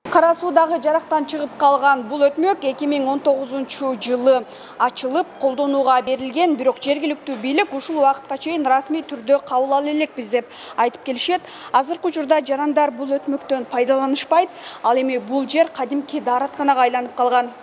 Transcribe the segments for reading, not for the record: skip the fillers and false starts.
Кара суудагы жарактан чыгып калган бул өтмөк 2019 жылы ачылып колдонууга берилген, бирок жергиликтүү бийлик ушул убакытка чейин расмий түрдө кабыл ала элекпиз деп айтып келишет. Азыркы учурда жарандар бул өтмөктөн пайдаланышпайт. Ал эми бул жер кадимки дааратканага айланып калган.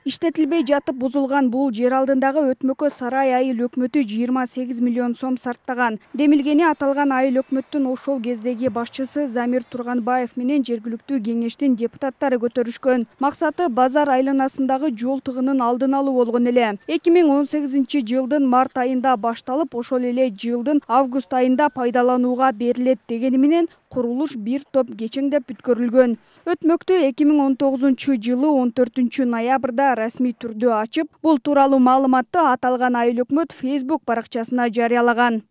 Иштетилбей жатып бузулган бул жер алдындагы өтмөккө Сарай айыл өкмөтү 28 миллион сом сарптаган. Демилгени аталган айыл өкмөттүн ошол кездеги башчысы Замир Турганбаев менен жергиликтүү кеңештин депутаттары көтөрүшкөн. Максаты базар айланасындагы жол тыгынын алдын алуу болгон эле. 2018 жылдын март айында башталып, ошол эле жылдын август айында пайдаланууга берилет дегени менен курулуш бир топ кечеңдеп бүткөрүлгөн. Өтмөктү 2019 жылы 14 ноябрда расмий түрдө ачып, бул тууралуу маалыматты аталган айыл өкмөт Facebook баракчасына жарыялаган.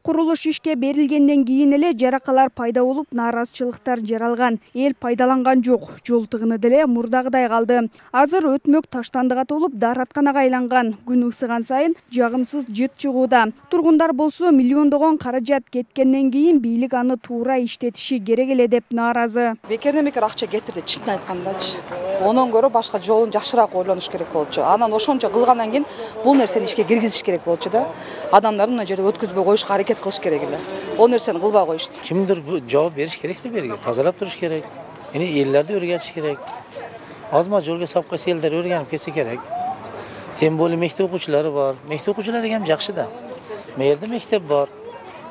Курулуш ишке берилгенден кийин эле жаракалар пайда болуп, нааразычылыктар жаралган. Эл пайдаланган жок. Жол тыгыны деле мурдагыдай калды. Азыр өтмөк таштандыга толуп, дааратканага айланган. Күн ысыган сайын жагымсыз жыт чыгууда. Тургундар болсо миллиондогон каражат кеткенден кийин бийлик аны туура иштетиши керек эле деп нааразы. Бекерден бекер акча кетирди, чынын айткандачы. Онон көрө башка жолун жакшыраак ойлонуш керек болчу. Анан ошончо кылгандан кийин бул нерсени ишке киргизиш керек болчу да. Адамдарды мына жерде өткөзбөй коюшка аракет кылыш керек эле. Ол нерсени кылбай коюшту. Кимдир жооп бериш керек да берге, тазалап туруш керек. Эми элдерди өргөтүш керек. Азма жолго салып койсо элдер өргөнүп кетсе керек. Тем более мектеп окуучулары бар. Мектеп окуучулары эми жакшы да. Мээрде мектеп бар.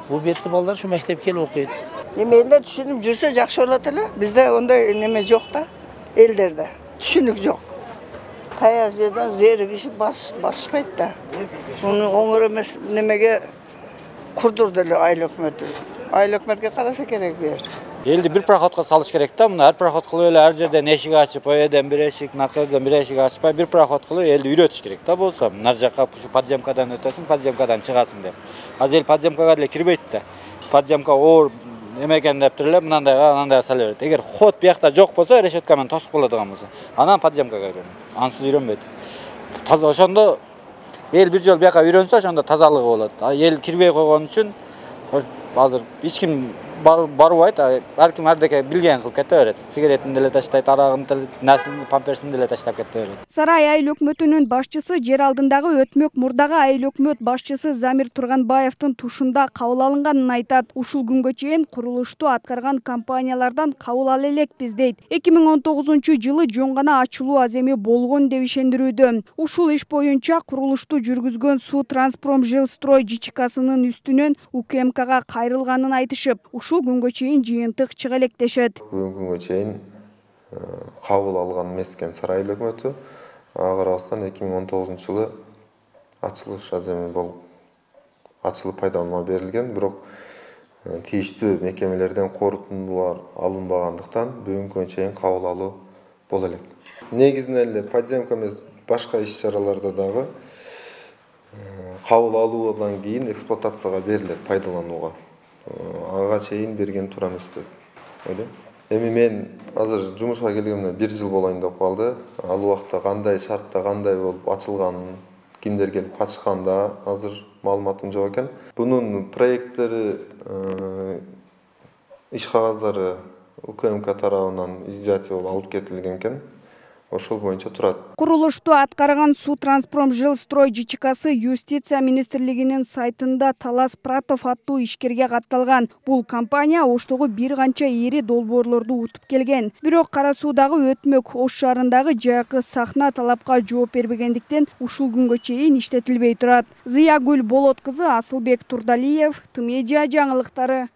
Бул бетти балдар ушу мектепке келип окуйт. Эми элдер түшүнүп жүрсө жакшы болот эле. Бизде ондай неме жок да. Элдерде түшүнүк жок. Каяр жерден зери киши басышпайт да. Муну оңор эмес немеге курдурду эле айыл өкмөтү. Айыл өкмөткө караса керек бер. Элди бир проходко салыш керек да. Мына ар проход кылып эле ар жерден эшик ачып, оеден бир эшик, накырдан бир эшик ачпай, бир проход кылып элди үйрөтүш керек да болсо. Нар жакка подземкадан өтөсүң, подземкадан чыгасың деп. Азыр эл подземкага деле кирбейт да. Подземка оор эме экен деп туруп эле мындайга анандай сала берет. Эгер ход биякта жок болсо, решетка менен тосуп болодуган болсо, анан подземкага үйрөнөт. Ансыз үйрөнбөйт. Таза ошондо эл бир жол бияка үйрөнсө, ошондо тазалыгы болот. Эл кирбей койгон үчүн азыр эч ким барбайт, ар ким ардеке билген кылып кете берет. Сигаретин деле таштайт, арагын деле, насин, памперсин деле таштап кете берет. Сарай айыл өкмөтүнүн башчысы жер алдындагы өтмөк мурдагы айыл өкмөт башчысы Замир Турганбаевдин тушунда кабыл алынганын айтат. Ушул күнгө чейин курулушту аткарган компаниялардан кабыл ала элекпиз дейт. 2019 жылы жөн гана ачылуу аземи болгон деп ишендирүүдө. Ушул иш боюнча курулушту жүргүзгөн Суу Транспромт Жилстрой ЖЧКсынын үстүнөн УКМКга кайрылганын айтышып, ушул күнгө чейин жыйынтык чыга элек дешет. Күнгө чейин кабыл алган эмес экен Сарай айыл өкмөтү. Ага карабастан 2019 жылы ачылыш аземи болуп, ачылып пайдаланууга берилген, бирок тийиштүү мекемелерден корутундулар алынбагандыктан бүгүнкү күнгө чейин кабыл алуу боло элек. Негизинен эле подземка эмес, башка иш-чараларда дагы кабыл алуудан кийин эксплуатацияга берилет, пайдаланууга. Ага чейин берген туура эмес деп ойлойм. Эми мен азыр жумушка келгенимде 1 жыл болоюн деп калды. Ал убакта кандай шартта, кандай болуп ачылганын, кимдер келип качканда азыр маалыматым жок экен. Бунун проекттери, иш кагаздары УКМК тарабынан издательство алып кетилген экен. Ошол боюнча турат. Курулушту аткарган Суу Транспромт Жилстрой ЖЧКсы Юстиция министрлигинин сайтында Талас Пратов аттуу ишкерге катталган. Бул компания Оштогу бир канча ири долбоорлорду утуп келген. Бирок Кара Суудагы өтмөк Ош шаарындагы жакы сахна талапка жооп бербегендиктен ушул күнгө чейин иштетилбей турат. Зыягүл Болот кызы, Асылбек Турдалиев, Тмедиа жаңылыктары.